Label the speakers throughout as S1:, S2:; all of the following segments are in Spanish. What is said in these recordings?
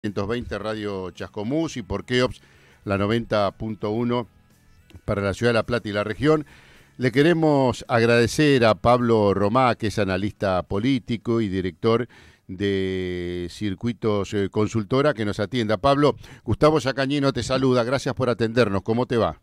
S1: 120 Radio Chascomús y por Keops la 90.1 para la ciudad de La Plata y la región. Le queremos agradecer a Pablo Romá, que es analista político y director de Circuitos Consultora, que nos atienda. Pablo, Gustavo Yacañino te saluda, gracias por atendernos. ¿Cómo te va?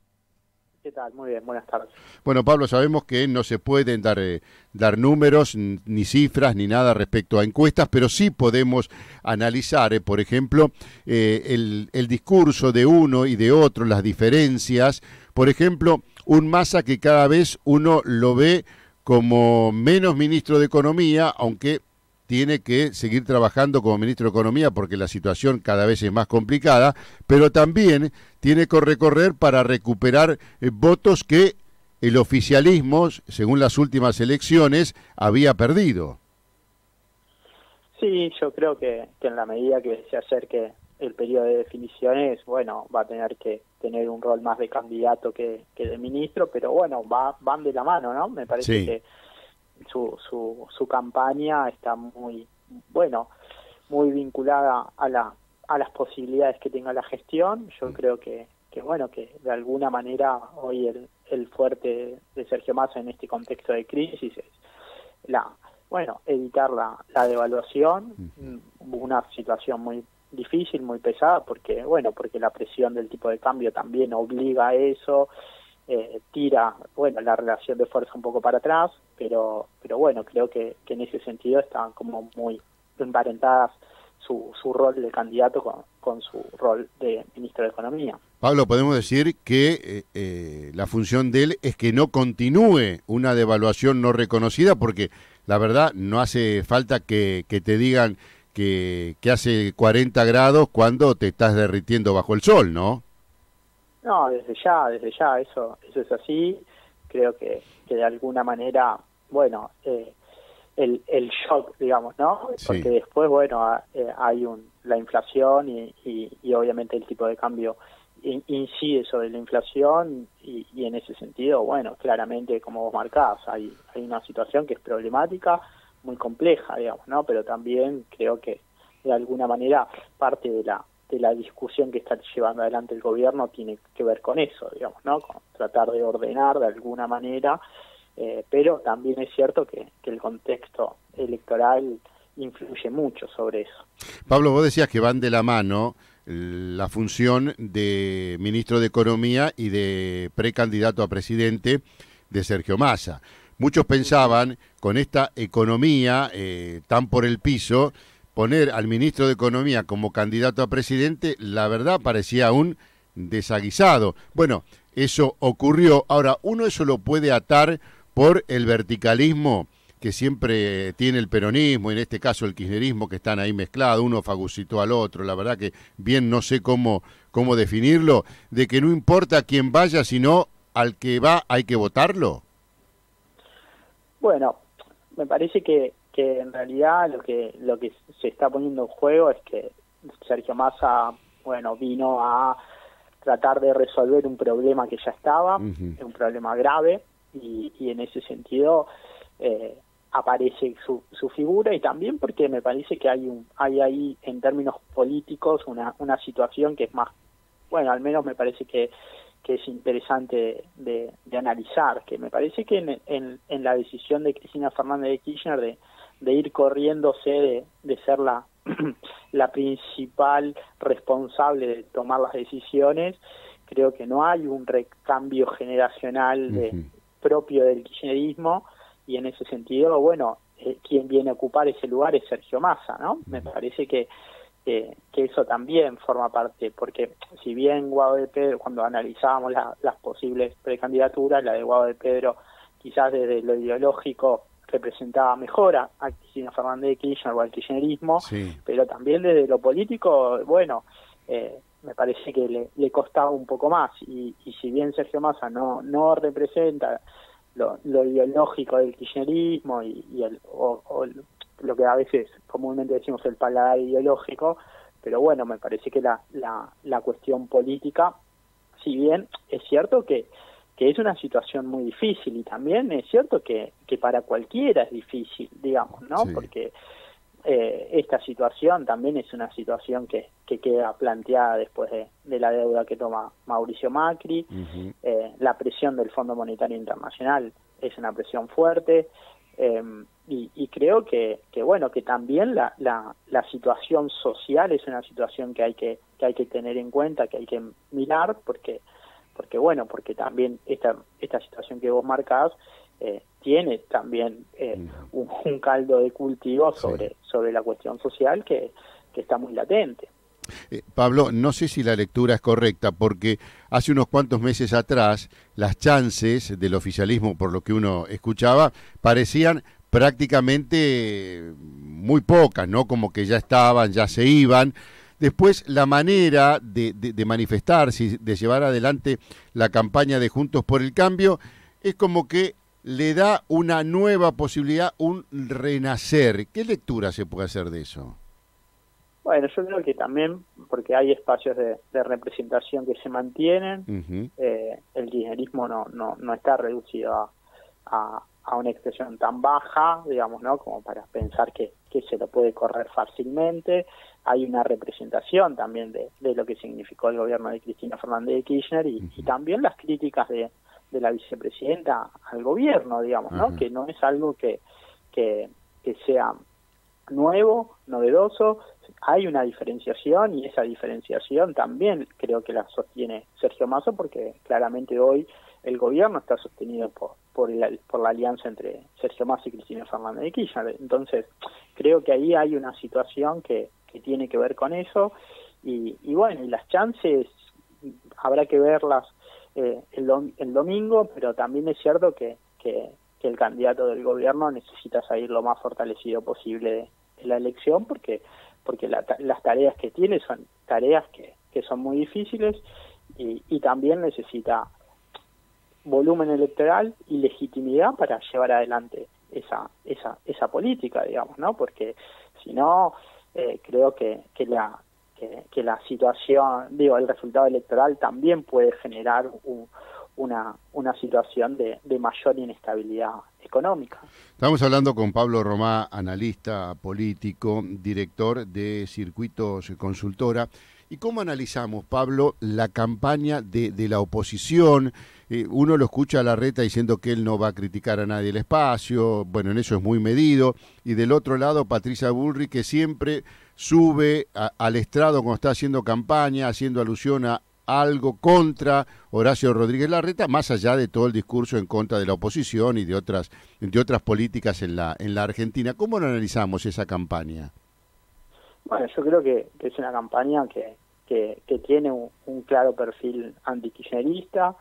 S2: ¿Qué tal? Muy bien, buenas tardes.
S1: Bueno, Pablo, sabemos que no se pueden dar números, ni cifras, ni nada respecto a encuestas, pero sí podemos analizar, por ejemplo, el discurso de uno y de otro, las diferencias. Por ejemplo, un Massa que cada vez uno lo ve como menos ministro de Economía, aunque tiene que seguir trabajando como ministro de Economía porque la situación cada vez es más complicada, pero también tiene que recorrer para recuperar votos que el oficialismo, según las últimas elecciones, había perdido.
S2: Sí, yo creo que en la medida que se acerque el periodo de definiciones, bueno, va a tener que tener un rol más de candidato que de ministro, pero bueno, van de la mano, ¿no? Me parece que su campaña está muy vinculada a las posibilidades que tenga la gestión. Yo creo que de alguna manera hoy el fuerte de Sergio Massa en este contexto de crisis es evitar la devaluación, una situación muy difícil, muy pesada, porque la presión del tipo de cambio también obliga a eso. Tira la relación de fuerza un poco para atrás, pero creo que en ese sentido están como muy emparentadas su rol de candidato con su rol de ministro de Economía.
S1: Pablo, podemos decir que la función de él es que no continúe una devaluación no reconocida, porque la verdad no hace falta que te digan que hace 40 grados cuando te estás derritiendo bajo el sol, ¿no?
S2: No, desde ya, eso es así. Creo que de alguna manera, el shock, digamos, ¿no? Porque
S1: sí.
S2: Después, hay la inflación y obviamente el tipo de cambio incide sobre la inflación y en ese sentido, claramente, como vos marcás, hay una situación que es problemática, muy compleja, digamos, ¿no? Pero también creo que de alguna manera parte de la discusión que está llevando adelante el gobierno tiene que ver con eso, digamos, ¿no? Con tratar de ordenar de alguna manera, pero también es cierto que el contexto electoral influye mucho sobre eso.
S1: Pablo, vos decías que van de la mano la función de ministro de Economía y de precandidato a presidente de Sergio Massa. Muchos pensaban, con esta economía tan por el piso, poner al ministro de Economía como candidato a presidente, la verdad parecía un desaguisado. Bueno, eso ocurrió. Ahora, uno eso lo puede atar por el verticalismo que siempre tiene el peronismo, en este caso el kirchnerismo, que están ahí mezclados, uno fagocitó al otro, la verdad que bien no sé cómo definirlo, de que no importa quién vaya, sino al que va hay que votarlo.
S2: Bueno, me parece que en realidad lo que se está poniendo en juego es que Sergio Massa, vino a tratar de resolver un problema que ya estaba, un problema grave, y en ese sentido aparece su figura, y también porque me parece que hay ahí en términos políticos una situación que es más, al menos me parece que es interesante de analizar, que me parece que en la decisión de Cristina Fernández de Kirchner de ir corriéndose de ser la principal responsable de tomar las decisiones, creo que no hay un recambio generacional propio del kirchnerismo, y en ese sentido, quien viene a ocupar ese lugar es Sergio Massa, ¿no? Me parece que eso también forma parte, porque si bien Guado de Pedro, cuando analizábamos las posibles precandidaturas, la de Guado de Pedro quizás desde lo ideológico representaba mejor a Cristina Fernández de Kirchner o al kirchnerismo, pero también desde lo político, me parece que le costaba un poco más, y si bien Sergio Massa no representa lo ideológico del kirchnerismo y lo que a veces comúnmente decimos el paladar ideológico, pero me parece que la cuestión política, si bien es cierto que es una situación muy difícil, y también es cierto que para cualquiera es difícil, digamos, ¿no?
S1: Sí.
S2: Porque esta situación también es una situación que queda planteada después de la deuda que toma Mauricio Macri. La presión del Fondo Monetario Internacional es una presión fuerte, y creo que bueno, que también la situación social es una situación que hay que tener en cuenta, que hay que mirar, porque también esta situación que vos marcás tiene también un caldo de cultivo sobre la cuestión social que está muy latente.
S1: Pablo, no sé si la lectura es correcta, porque hace unos cuantos meses atrás las chances del oficialismo, por lo que uno escuchaba, parecían prácticamente muy pocas, ¿no? Como que ya estaban, ya se iban. Después la manera de manifestarse, de llevar adelante la campaña de Juntos por el Cambio, es como que le da una nueva posibilidad, un renacer. ¿Qué lectura se puede hacer de eso?
S2: Bueno, yo creo que también, porque hay espacios de representación que se mantienen, el kirchnerismo no está reducido a una expresión tan baja, digamos, ¿no? Como para pensar que se lo puede correr fácilmente. Hay una representación también de lo que significó el gobierno de Cristina Fernández de Kirchner y también las críticas de la vicepresidenta al gobierno, digamos, ¿no? Que no es algo que sea nuevo, novedoso. Hay una diferenciación, y esa diferenciación también creo que la sostiene Sergio Massa, porque claramente hoy el gobierno está sostenido por la alianza entre Sergio Massa y Cristina Fernández de Kirchner. Entonces creo que ahí hay una situación que tiene que ver con eso, y bueno, y las chances habrá que verlas el domingo, pero también es cierto que el candidato del gobierno necesita salir lo más fortalecido posible de la elección, porque las tareas que tiene son tareas que son muy difíciles, y también necesita volumen electoral y legitimidad para llevar adelante esa política, digamos, ¿no? Porque si no, creo que la situación, el resultado electoral también puede generar una situación de mayor inestabilidad económica.
S1: Estamos hablando con Pablo Romá, analista político, director de Circuitos Consultora. ¿Y cómo analizamos, Pablo, la campaña de la oposición? Uno lo escucha a Larreta diciendo que él no va a criticar a nadie el espacio, bueno, en eso es muy medido. Y del otro lado, Patricia Bullrich, que siempre sube al estrado cuando está haciendo campaña, haciendo alusión a algo contra Horacio Rodríguez Larreta, más allá de todo el discurso en contra de la oposición y de otras políticas en la Argentina. ¿Cómo analizamos esa campaña?
S2: Bueno, yo creo que es una campaña que tiene un claro perfil antikirchnerista,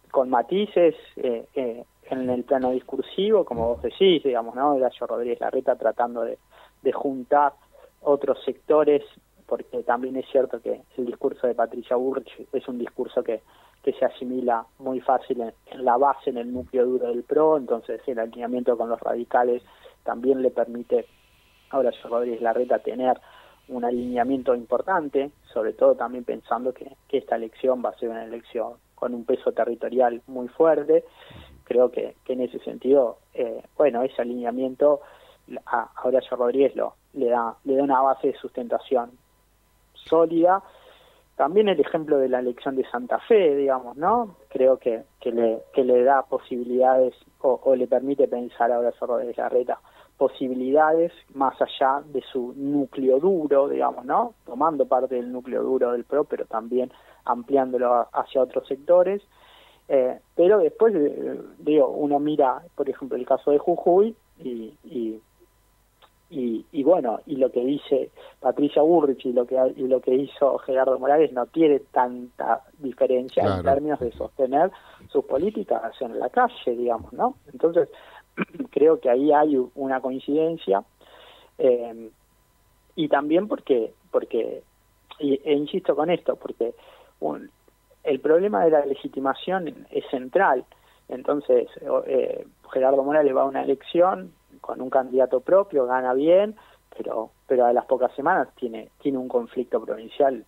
S2: con matices en el plano discursivo, como vos decís, digamos, ¿no? Horacio Rodríguez Larreta tratando de juntar otros sectores, porque también es cierto que el discurso de Patricia Bullrich es un discurso que se asimila muy fácil en la base, en el núcleo duro del PRO, entonces el alineamiento con los radicales también le permite a Horacio Rodríguez Larreta tener un alineamiento importante, sobre todo también pensando que esta elección va a ser una elección con un peso territorial muy fuerte. Creo que en ese sentido, ese alineamiento a Horacio Rodríguez le da una base de sustentación sólida. También el ejemplo de la elección de Santa Fe, digamos, ¿no? Creo que le da posibilidades o le permite pensar a Horacio Rodríguez Larreta posibilidades más allá de su núcleo duro, digamos, ¿no? Tomando parte del núcleo duro del PRO, pero también ampliándolo hacia otros sectores. Pero después, uno mira, por ejemplo, el caso de Jujuy y bueno, y lo que dice Patricia Bullrich y lo que hizo Gerardo Morales no tiene tanta diferencia, claro, en términos de sostener sus políticas en la calle, digamos, ¿no? Entonces, creo que ahí hay una coincidencia, y también porque insisto con esto, porque el problema de la legitimación es central. Entonces, Gerardo Morales va a una elección con un candidato propio, gana bien, pero a las pocas semanas tiene un conflicto provincial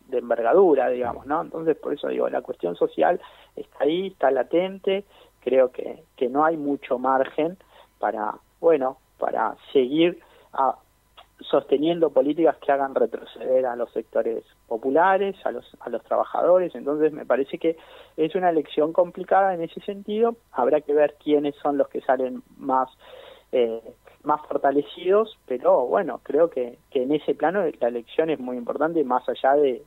S2: de envergadura, digamos, ¿no? Entonces, por eso digo, la cuestión social está ahí, está latente. Creo que no hay mucho margen para para seguir sosteniendo políticas que hagan retroceder a los sectores populares, a los trabajadores. Entonces me parece que es una elección complicada en ese sentido. Habrá que ver quiénes son los que salen más fortalecidos, pero bueno, creo que en ese plano la elección es muy importante, más allá de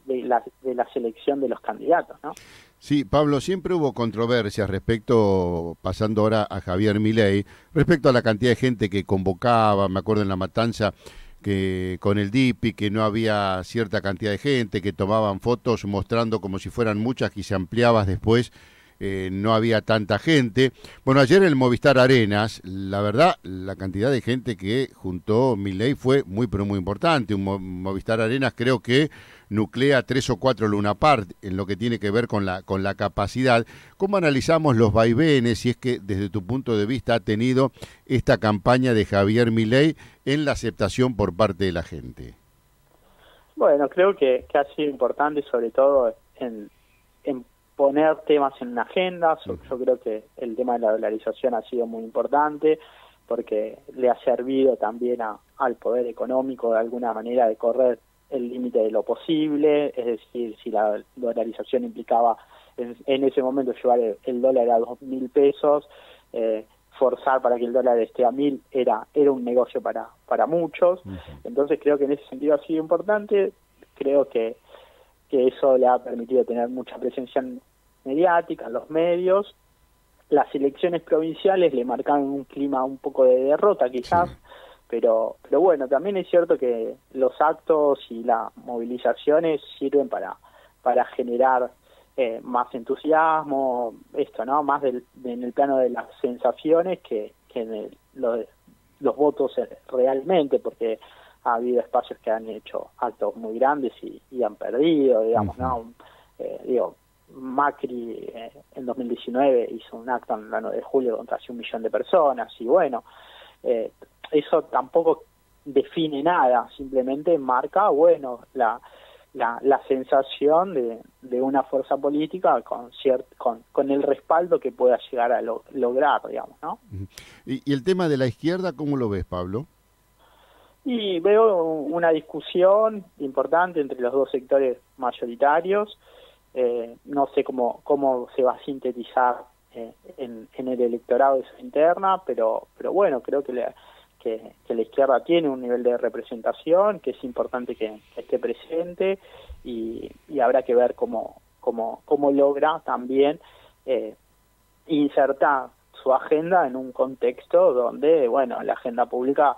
S2: la selección de los candidatos, ¿no?
S1: Sí, Pablo, siempre hubo controversias respecto, pasando ahora a Javier Milei, respecto a la cantidad de gente que convocaba. Me acuerdo en La Matanza que con el DIPI, que no había cierta cantidad de gente, que tomaban fotos mostrando como si fueran muchas y se ampliabas después, no había tanta gente. Bueno, ayer en el Movistar Arenas, la verdad, la cantidad de gente que juntó Milei fue muy, pero muy importante. Un Movistar Arenas creo que nuclea 3 o 4 Luna Park en lo que tiene que ver con la capacidad. ¿Cómo analizamos los vaivenes, si es que desde tu punto de vista ha tenido esta campaña de Javier Milei en la aceptación por parte de la gente?
S2: Bueno, creo que ha sido importante, sobre todo en poner temas en una agenda. Yo creo que el tema de la dolarización ha sido muy importante porque le ha servido también al poder económico de alguna manera de correr el límite de lo posible. Es decir, si la dolarización implicaba en ese momento llevar el dólar a 2.000 pesos, forzar para que el dólar esté a 1.000 era un negocio para muchos. Entonces creo que en ese sentido ha sido importante. Creo que eso le ha permitido tener mucha presencia mediática en los medios. Las elecciones provinciales le marcaron un clima un poco de derrota quizás, sí. pero bueno, también es cierto que los actos y las movilizaciones sirven para generar más entusiasmo, más en el plano de las sensaciones que en los votos realmente, porque ha habido espacios que han hecho actos muy grandes y han perdido, digamos, ¿no? Macri en 2019 hizo un acto en el 9 de julio contra casi 1 millón de personas, y bueno, eso tampoco define nada, simplemente marca, bueno, la sensación de una fuerza política con el respaldo que pueda llegar a lograr, digamos, ¿no?
S1: ¿Y el tema de la izquierda, cómo lo ves, Pablo?
S2: Y veo una discusión importante entre los dos sectores mayoritarios. No sé cómo se va a sintetizar en el electorado de esa interna, pero bueno, creo que la izquierda tiene un nivel de representación, que es importante que esté presente, y habrá que ver cómo logra también insertar su agenda en un contexto donde, bueno, la agenda pública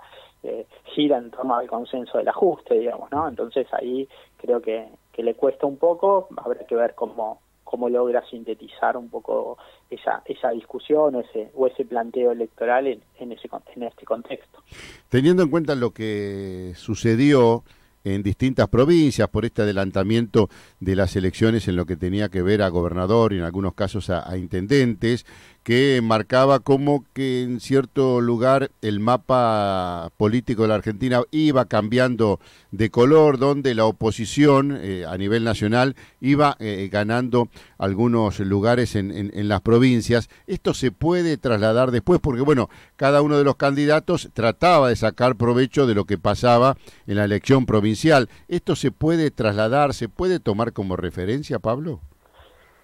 S2: gira en torno al consenso del ajuste, digamos, ¿no? Entonces ahí creo que le cuesta un poco. Habrá que ver cómo logra sintetizar un poco esa discusión o ese planteo electoral en este contexto.
S1: Teniendo en cuenta lo que sucedió en distintas provincias por este adelantamiento de las elecciones en lo que tenía que ver a gobernador y en algunos casos a intendentes, que marcaba como que en cierto lugar el mapa político de la Argentina iba cambiando de color, donde la oposición a nivel nacional iba ganando algunos lugares en las provincias. Esto se puede trasladar después porque, bueno, cada uno de los candidatos trataba de sacar provecho de lo que pasaba en la elección provincial. ¿Esto se puede trasladar, se puede tomar como referencia, Pablo?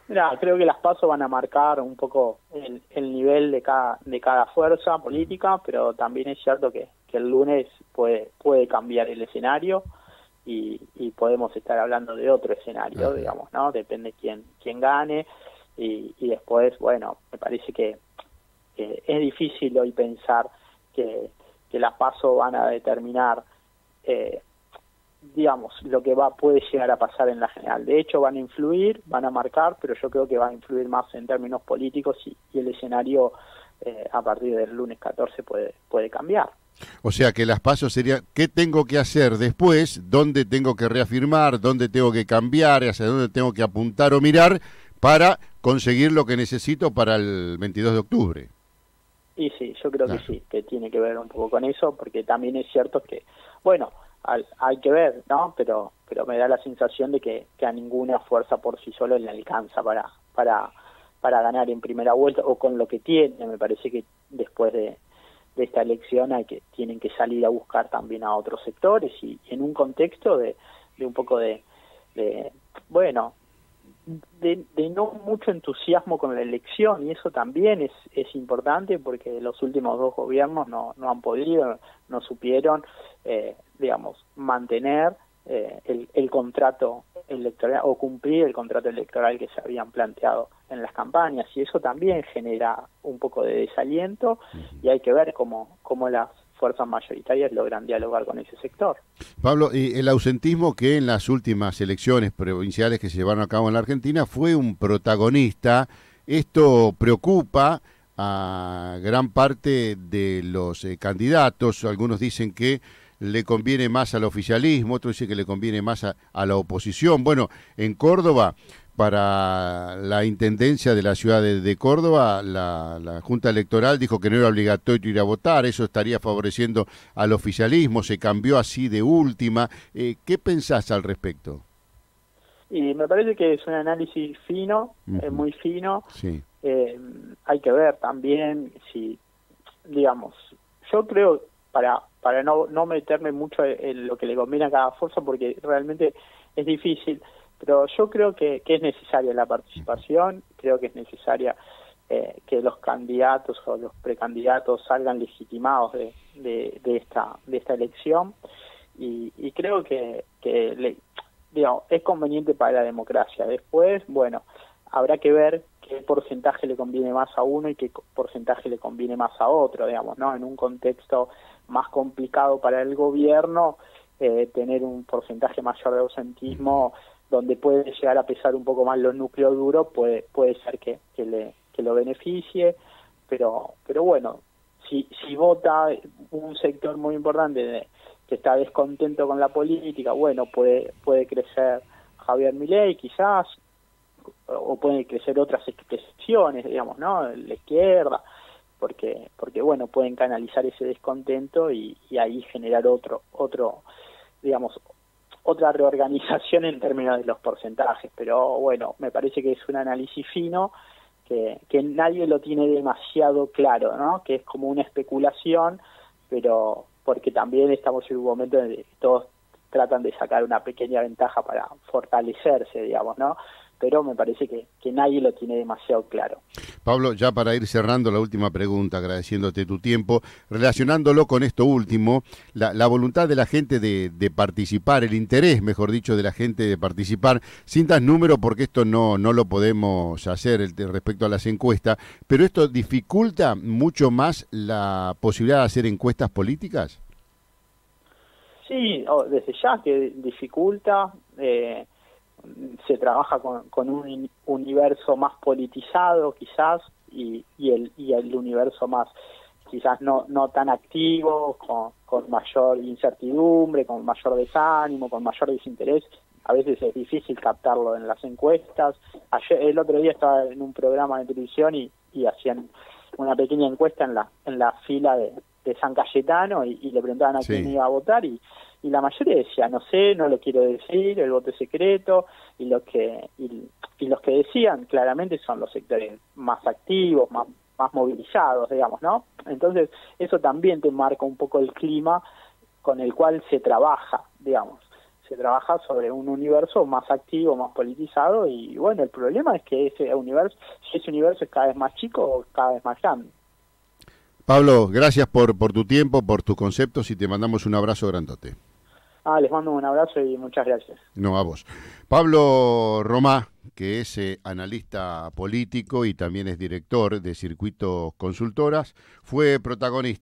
S2: Mira, creo que las PASO van a marcar un poco el nivel de cada fuerza política, pero también es cierto que el lunes puede cambiar el escenario y podemos estar hablando de otro escenario, digamos, ¿no? Depende quién gane, y después, bueno, me parece que es difícil hoy pensar que las PASO van a determinar digamos, lo que puede llegar a pasar en la general. De hecho, van a influir, van a marcar, pero yo creo que van a influir más en términos políticos y el escenario a partir del lunes 14 puede cambiar.
S1: O sea que las pasos sería qué tengo que hacer después, dónde tengo que reafirmar, dónde tengo que cambiar, hacia dónde tengo que apuntar o mirar para conseguir lo que necesito para el 22 de octubre.
S2: Y sí, yo creo que sí, que tiene que ver un poco con eso, porque también es cierto que, bueno, hay que ver, ¿no? Pero me da la sensación de que a ninguna fuerza por sí solo le alcanza para ganar en primera vuelta, o con lo que tiene. Me parece que después de esta elección tienen que salir a buscar también a otros sectores y en un contexto de un poco bueno, de no mucho entusiasmo con la elección, y eso también es importante porque los últimos dos gobiernos no han podido, no supieron, digamos, mantener el contrato electoral o cumplir el contrato electoral que se habían planteado en las campañas, y eso también genera un poco de desaliento y hay que ver cómo las fuerzas mayoritarias logran dialogar con ese sector.
S1: Pablo, el ausentismo que en las últimas elecciones provinciales que se llevaron a cabo en la Argentina fue un protagonista. Esto preocupa a gran parte de los candidatos. Algunos dicen que le conviene más al oficialismo, otros dicen que le conviene más a la oposición. Bueno, en Córdoba, para la intendencia de la ciudad de Córdoba, la Junta Electoral dijo que no era obligatorio ir a votar, eso estaría favoreciendo al oficialismo, se cambió así de última. ¿Qué pensás al respecto?
S2: Y me parece que es un análisis fino, muy fino.
S1: Sí.
S2: Hay que ver también si, digamos, yo creo, para no meterme mucho en lo que le conviene a cada fuerza, porque realmente es difícil, pero yo creo que es necesaria la participación, creo que es necesaria que los candidatos o los precandidatos salgan legitimados de esta elección, y creo que digamos, es conveniente para la democracia. Después, bueno, habrá que ver qué porcentaje le conviene más a uno y qué porcentaje le conviene más a otro, digamos, ¿no? En un contexto más complicado para el gobierno, tener un porcentaje mayor de ausentismo donde puede llegar a pesar un poco más los núcleos duros, puede ser que lo beneficie, pero bueno, si vota un sector muy importante que está descontento con la política, bueno, puede crecer Javier Milei quizás, o pueden crecer otras expresiones, digamos, ¿no? La izquierda, porque bueno, pueden canalizar ese descontento y ahí generar otro, digamos, otra reorganización en términos de los porcentajes. Pero bueno, me parece que es un análisis fino que nadie lo tiene demasiado claro, ¿no? Que es como una especulación, pero porque también estamos en un momento en el que todos tratan de sacar una pequeña ventaja para fortalecerse, digamos, ¿no? Pero me parece que nadie lo tiene demasiado claro.
S1: Pablo, ya para ir cerrando la última pregunta, agradeciéndote tu tiempo, relacionándolo con esto último, la voluntad de la gente de participar, el interés, mejor dicho, de la gente de participar, sin dar número, porque esto no lo podemos hacer respecto a las encuestas, pero esto dificulta mucho más la posibilidad de hacer encuestas políticas.
S2: Sí, desde ya que dificulta. Se trabaja con un universo más politizado quizás y el universo más quizás no tan activo, con mayor incertidumbre, con mayor desánimo, con mayor desinterés. A veces es difícil captarlo en las encuestas. El otro día estaba en un programa de televisión y hacían una pequeña encuesta en la fila de San Cayetano y le preguntaban a quién iba a votar y la mayoría decía, no sé, no lo quiero decir, el voto es secreto, y los que decían claramente son los sectores más activos, más movilizados, digamos, ¿no? Entonces, eso también te marca un poco el clima con el cual se trabaja, digamos. Se trabaja sobre un universo más activo, más politizado, y bueno, el problema es que ese universo es cada vez más chico o cada vez más grande.
S1: Pablo, gracias por tu tiempo, por tus conceptos, y te mandamos un abrazo grandote.
S2: Les mando un abrazo y muchas gracias.
S1: No, a vos. Pablo Romá, que es analista político y también es director de Circuitos Consultoras, fue protagonista